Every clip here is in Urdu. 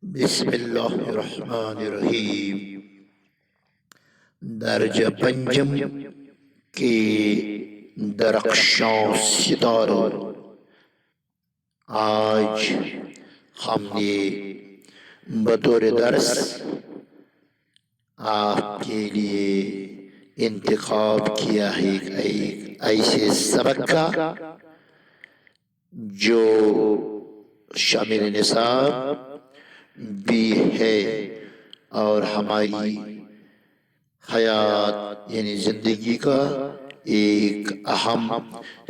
بسم اللہ الرحمن الرحیم۔ درجہ پنجم کے درخشاں ستاروں، آج ہم نے بطور درس آپ کے لیے انتخاب کیا ہے ایک ایسے سبق کا جو شامل نصاب بھی ہے اور ہماری حیات یعنی زندگی کا ایک اہم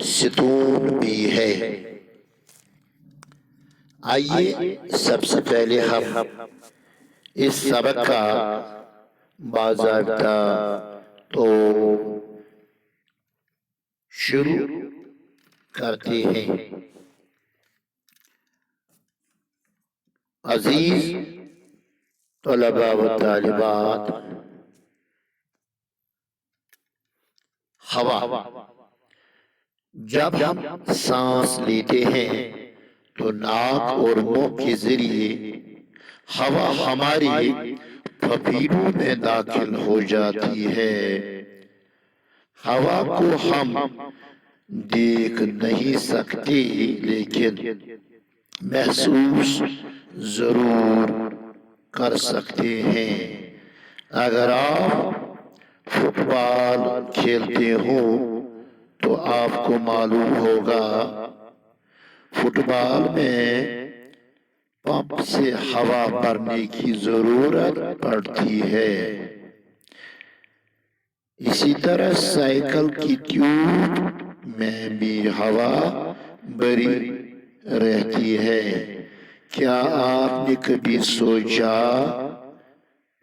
ستون بھی ہے۔ آئیے سب سے پہلے ہم اس سبق کا باضابطہ تو شروع کرتے ہیں۔ عزیز طلباء و طالبات، ہوا جب ہم سانس لیتے ہیں تو ناک اور منہ کے ذریعے ہوا ہماری پھیپھڑوں میں داخل ہو جاتی ہے۔ ہوا کو ہم دیکھ نہیں سکتے لیکن محسوس ضرور کر سکتے ہیں۔ اگر آپ فٹ بال کھیلتے ہو تو آپ کو معلوم ہوگا فٹ بال میں پمپ سے ہوا بھرنے کی ضرورت پڑتی ہے۔ اسی طرح سائیکل کی ٹیوب میں بھی ہوا بھری رہتی ہے۔ کیا آپ نے کبھی سوچا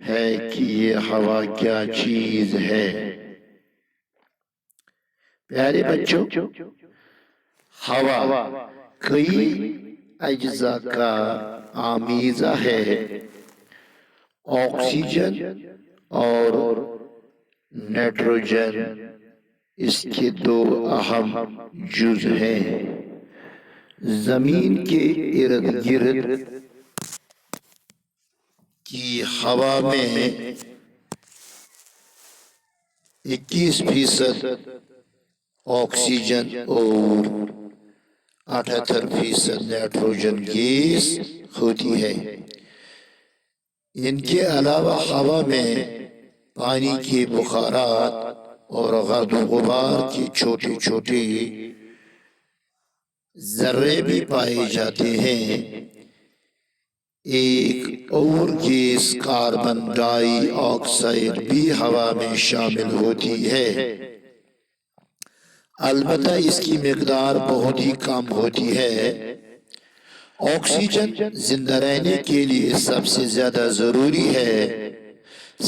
ہے کہ یہ ہوا کیا چیز ہے؟ پیارے بچوں، ہوا کئی اجزاء کا آمیزہ ہے۔ آکسیجن اور نائٹروجن اس کے دو اہم جز ہیں۔ زمین کے ارد گرد کی ہوا میں 21% آکسیجن اور 78% نائٹروجن گیس ہوتی ہے۔ ان کے علاوہ ہوا میں پانی کے بخارات اور گرد و غبار کے چھوٹے چھوٹے ذرے بھی پائے جاتے ہیں۔ ایک اور گیس کاربن ڈائی آکسائیڈ بھی ہوا میں شامل ہوتی ہے، البتہ اس کی مقدار بہت ہی کم ہوتی ہے۔ آکسیجن زندہ رہنے کے لیے سب سے زیادہ ضروری ہے۔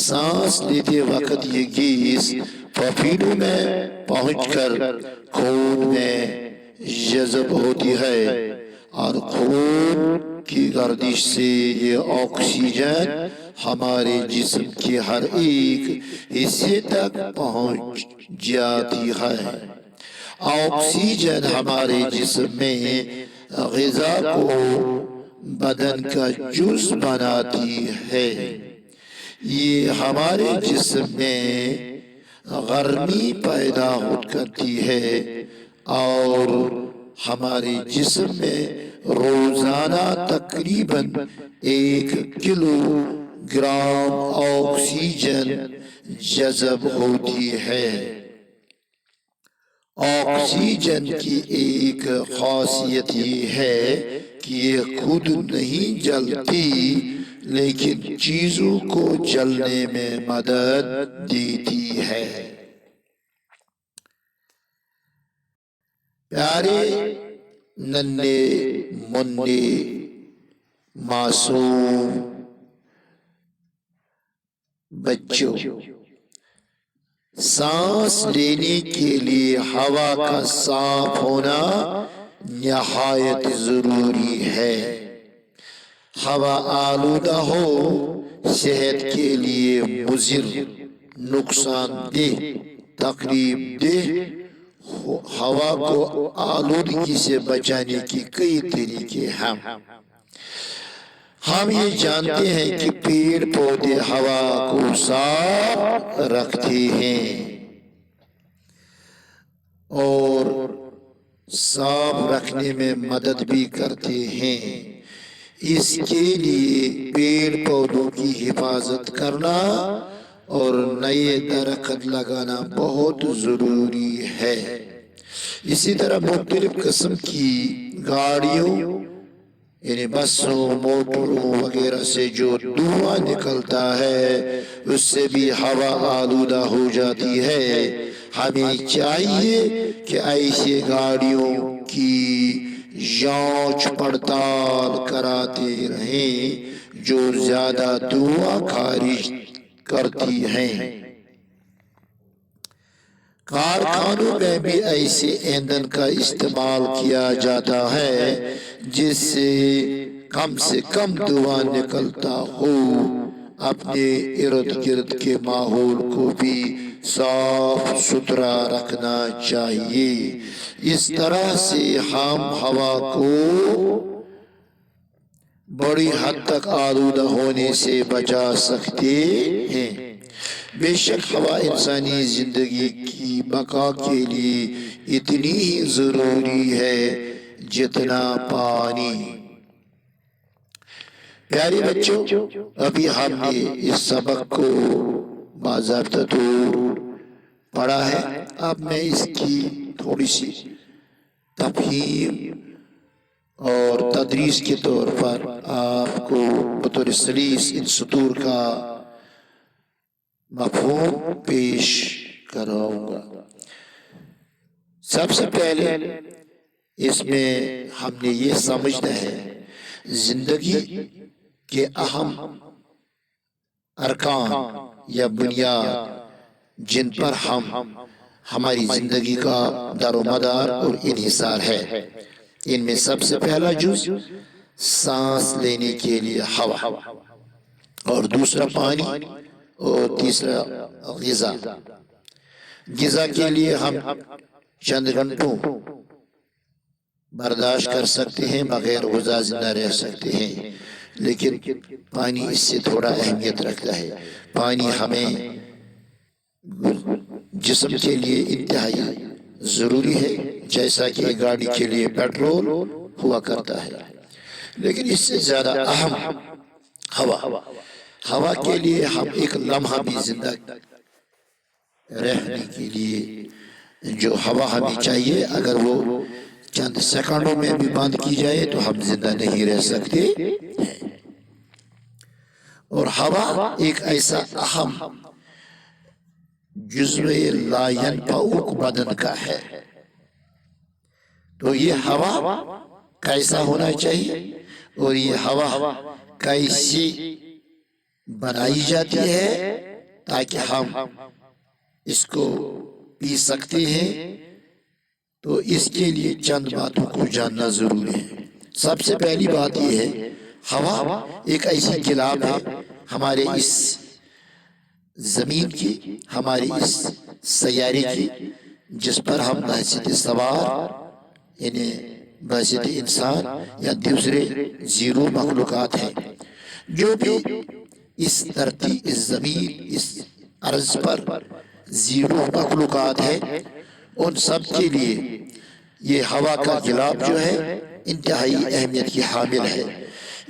سانس لیتے وقت یہ گیس پھیپھڑوں میں پہنچ کر خون میں جذب ہوتی ہے اور خون کی گردش سے یہ آکسیجن ہمارے جسم کے ہر ایک حصے تک پہنچ جاتی ہے۔ آکسیجن ہمارے جسم میں غذا کو بدن کا جز بناتی ہے۔ یہ ہمارے جسم میں گرمی پیدا کرتی ہے اور ہمارے جسم میں روزانہ تقریباً 1 کلو گرام آکسیجن جذب ہوتی ہے۔ آکسیجن کی ایک خاصیت یہ ہے کہ یہ خود نہیں جلتی لیکن چیزوں کو جلنے میں مدد دیتی ہے۔ پیارے ننھے منھے معصوم بچوں، سانس لینے کے لیے ہوا کا صاف ہونا نہایت ضروری ہے۔ ہوا آلودہ ہو صحت کے لیے مضر، نقصان دہ، تکلیف دہ ہوا کو آلودگی سے بچانے کے کئی طریقے ہیں۔ ہم یہ جانتے ہیں کہ پیڑ پودے ہوا کو صاف رکھتے ہیں اور صاف رکھنے میں مدد بھی کرتے ہیں۔ اس کے لیے پیڑ پودوں کی حفاظت کرنا اور نئے درخت لگانا بہت ضروری ہے۔ اسی طرح مختلف قسم کی گاڑیوں یعنی بسوں، موٹروں وغیرہ سے جو دھواں نکلتا ہے اس سے بھی ہوا آلودہ ہو جاتی ہے۔ ہمیں چاہیے کہ ایسی گاڑیوں کی جانچ پڑتال کراتے رہیں جو زیادہ دھواں خارج کرتی ہیں۔ کارخانوں میں بھی ایسے ایندھن کا استعمال کیا جاتا ہے جس سے کم دھواں نکلتا ہو۔ اپنے ارد گرد کے ماحول کو بھی صاف ستھرا رکھنا چاہیے۔ اس طرح سے ہم ہوا کو بڑی حد تک آلودہ ہونے سے بچا سکتے ہیں۔ بے شک ہوا انسانی زندگی کی بقا کے لیے اتنی ہی ضروری ہے جتنا پانی۔ پیارے بچوں، ابھی ہم نے اس سبق کو باضابطہ طور پڑھا ہے۔ اب میں اس کی تھوڑی سی تفہیم اور تدریس کے طور پر آپ کو بطور سلیس ان سطور کا مفہوم پیش کراؤں گا۔ سب سے پہلے اس میں ہم نے یہ سمجھنا ہے زندگی کے اہم ارکان یا بنیاد جن پر ہماری زندگی کا دار و مدار اور انحصار ہے۔ ان میں سب سے پہلا جز سانس لینے کے لیے ہوا، اور دوسرا پانی، اور تیسرا غذا۔ غذا کے لیے ہم چند گھنٹوں برداشت کر سکتے ہیں، بغیر غذا زندہ رہ سکتے ہیں، لیکن پانی اس سے تھوڑا اہمیت رکھتا ہے۔ پانی ہمیں جسم کے لیے انتہائی ضروری ہے، جیسا کہ گاڑی کے لیے پیٹرول ہوا کرتا ہے، لیکن اس سے زیادہ اہم ہوا کے لیے ہم ایک لمحہ بھی زندہ رہنے کے لیے جو ہوا ہمیں چاہیے، اگر وہ چند سیکنڈوں میں بھی بند کی جائے تو ہم زندہ نہیں رہ سکتے ہیں۔ اور ہوا ایک ایسا اہم جزو لا ينفعک بدن کا ہے۔ تو یہ ہوا کیسا ہونا چاہیے اور یہ ہوا کیسی بنائی جاتی ہے تاکہ ہم اس کو پی سکتے ہیں، تو اس کے لیے چند باتوں کو جاننا ضروری ہے۔ سب سے پہلی بات یہ ہے، ہوا ایک ایسی گلاب ہے ہمارے اس زمین کی، ہمارے اس سیارے کی، جس پر ہم بحیثیت سوار یعنی بحیثیت انسان یا دوسرے زیرو مخلوقات ہیں۔ جو بھی اس دھرتی، اس زمین، اس ارض پر زیرو مخلوقات ہیں، ان سب کے لیے یہ ہوا کا گلاب جو ہے انتہائی اہمیت کی حامل ہے۔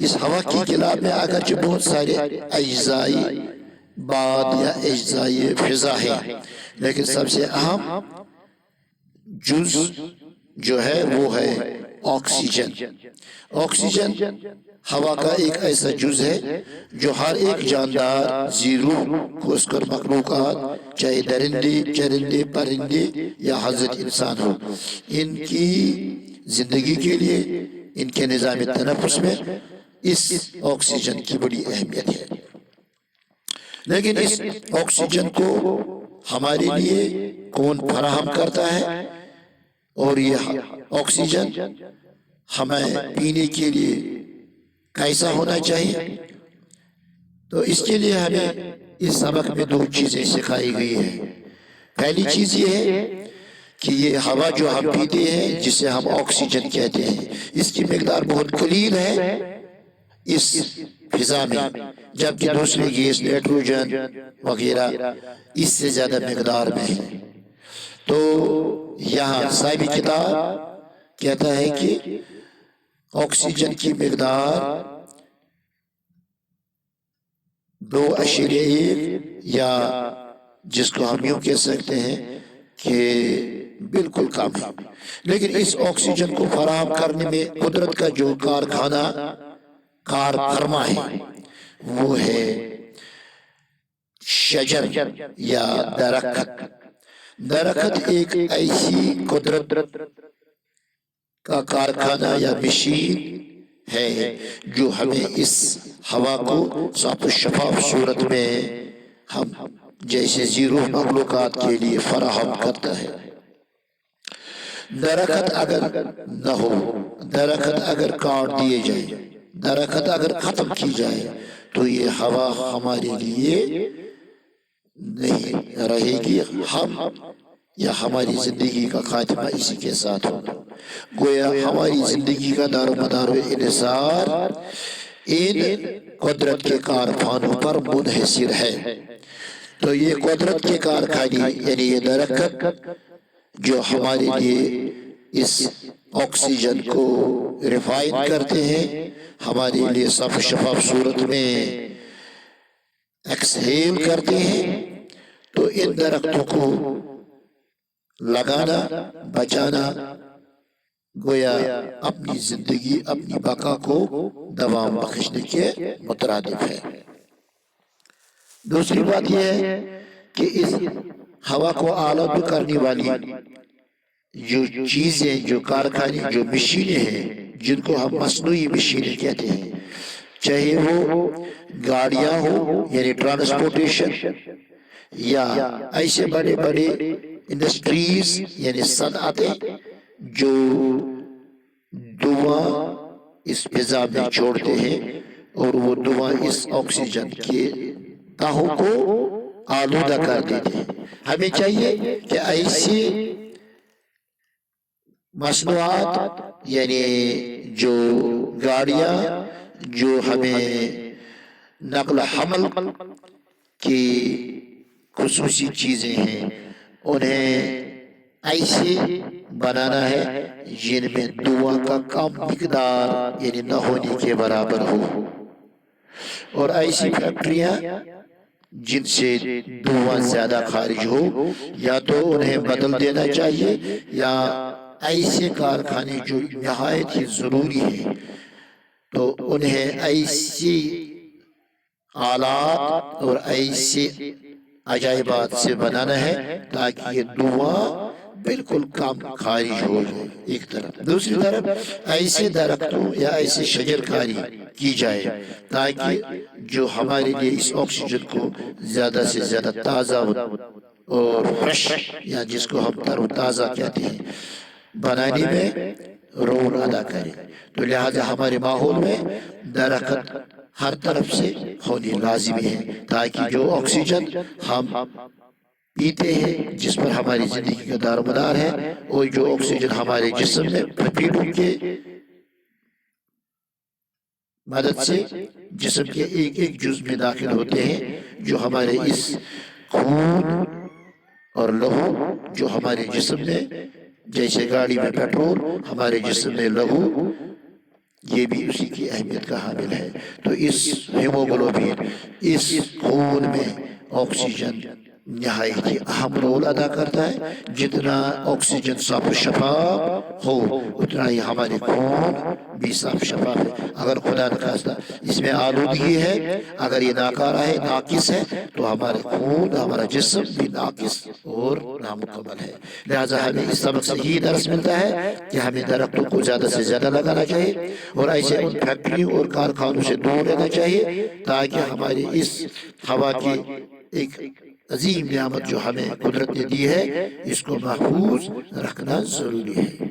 اس ہوا کی گلاب میں اگرچہ بہت سارے اجزائی باد یا اجزائی فضا ہے، لیکن سب سے اہم جز جو ہے وہ ہے آکسیجن۔ آکسیجن ہوا کا ایک ایسا جز ہے جو ہر ایک جاندار زیرو خاص کر مخلوقات، چاہے درندے، چرندے، پرندے یا حضرت انسان ہو، ان کی زندگی کے لیے، ان کے نظام تنفس میں اس آکسیجن کی بڑی اہمیت ہے۔ لیکن اس آکسیجن کو ہمارے لیے کون فراہم کرتا ہے، اور یہ آکسیجن ہمیں پینے کے لیے کیسا ہونا چاہیے؟ تو اس کے لیے ہمیں اس سبق میں دو چیزیں سکھائی گئی ہیں۔ پہلی چیز یہ ہے کہ یہ ہوا جو ہم پیتے ہیں، جسے ہم آکسیجن کہتے ہیں، اس کی مقدار بہت قلیل ہے، اس فضا میں، جبکہ دوسرے گیس نائٹروجن وغیرہ اس سے زیادہ مقدار میں ہے۔ تو یہاں صاحب کتاب کہتا ہے کہ آکسیجن کی مقدار 2.1 یا جس کو ہم یوں کہہ سکتے ہیں کہ بالکل کم ہے، لیکن اس آکسیجن کو فراہم کرنے میں قدرت کا جو کار فرما ہے وہ ہے شجر یا درخت۔ درخت ایک ایسی قدرت کا کارخانہ یا مشین ہے جو ہمیں اس ہوا کو صاف و شفاف صورت میں ہم جیسے زیرو مخلوقات کے لیے فراہم کرتا ہے۔ درخت اگر نہ ہو، درخت اگر کاٹ دیے جائے، درخت اگر ختم کی جائے تو یہ ہوا ہمارے لیے نہیں رہے گی، ہم یا ہماری زندگی کا خاتمہ اسی کے ساتھ ہوگا۔ گویا ہماری زندگی کا دار و مدار و انحصار ان قدرت کے کارخانوں پر منحصر ہے۔ تو یہ قدرت کے کارخانے یعنی یہ درخت جو ہمارے لیے اس آکسیجن کو ریفائن کرتے ہیں، ہمارے لیے صاف شفاف صورت میں ایکسہیل کرتے ہیں، تو ان درختوں کو لگانا، بچانا گویا اپنی زندگی، اپنی بقا کو دوام بخشنے کے مترادف ہے۔ دوسری بات یہ ہے کہ اس ہوا کو آلودہ کرنے والی جو چیزیں، جو کارخانے، جو مشینیں ہیں، جن کو ہم مصنوعی مشینیں کہتے ہیں، چاہے وہ گاڑیاں ہوں یعنی ٹرانسپورٹیشن، یا ایسے بڑے بڑے انڈسٹریز یعنی صنعتیں جو دھواں اس فضا میں چھوڑتے ہیں اور وہ دھواں اس آکسیجن کے تہوں کو آلودہ کر دیتے ہیں۔ ہمیں چاہیے کہ ایسی مصنوعات یعنی جو گاڑیاں جو ہمیں نقل و حمل کی خصوصی چیزیں ہیں، انہیں ایسے بنانا ہے جن میں دھواں کا کم مقدار یعنی نہ ہونے کے برابر ہو، اور ایسی فیکٹریاں جن سے دھواں زیادہ خارج ہو، یا تو انہیں بدل دینا چاہیے، یا ایسے کارخانے جو نہایت ہی ضروری ہیں تو انہیں ایسی آلات اور ایسے عجائبات سے بنانا ہے تاکہ یہ دھواں بالکل کم خارج ہو جائے ایک طرف۔ دوسری طرف ایسے درختوں یا ایسے شجر کاری کی جائے تاکہ جو ہمارے لیے اس آکسیجن کو زیادہ سے زیادہ تازہ اور فریش یا جس کو ہم تر و تازہ کہتے ہیں بنانے میں رول ادا کرے۔ تو لہٰذا ہمارے ماحول میں درخت ہر طرف سے ہونے لازمی ہے تاکہ جو آکسیجن ہم پیتے ہیں، جس پر ہماری زندگی کا دار و مدار ہے، اور جو آکسیجن ہمارے جسم میں پھیپھڑوں کے مدد سے جسم کے ایک ایک جزو میں داخل ہوتے ہیں، جو ہمارے اس خون اور لہو جو ہمارے جسم میں جیسے گاڑی میں پیٹرول، ہمارے جسم میں لہو یہ بھی اسی کی اہمیت کا حامل ہے۔ تو اس ہیموگلوبین، اس خون میں آکسیجن نہایت ہی اہم رول ادا کرتا ہے۔ جتنا آکسیجن صاف و شفاف ہو اتنا ہی ہمارے خون بھی صاف شفاف ہے۔ اگر خدا نخواستہ اس میں آلودگی ہے، اگر یہ ناکارہ ہے، ناقص ہے، تو ہمارے خون، ہمارا جسم بھی ناقص اور نامکمل ہے۔ لہٰذا ہمیں اس سبق سے یہ درس ملتا ہے کہ ہمیں درختوں کو زیادہ سے زیادہ لگانا چاہیے، اور ایسے ان فیکٹریوں اور کارخانوں سے دور رہنا چاہیے تاکہ ہماری اس ہوا کی ایک عظیم نعمت جو ہمیں قدرت نے دی ہے، اس کو محفوظ رکھنا ضروری ہے۔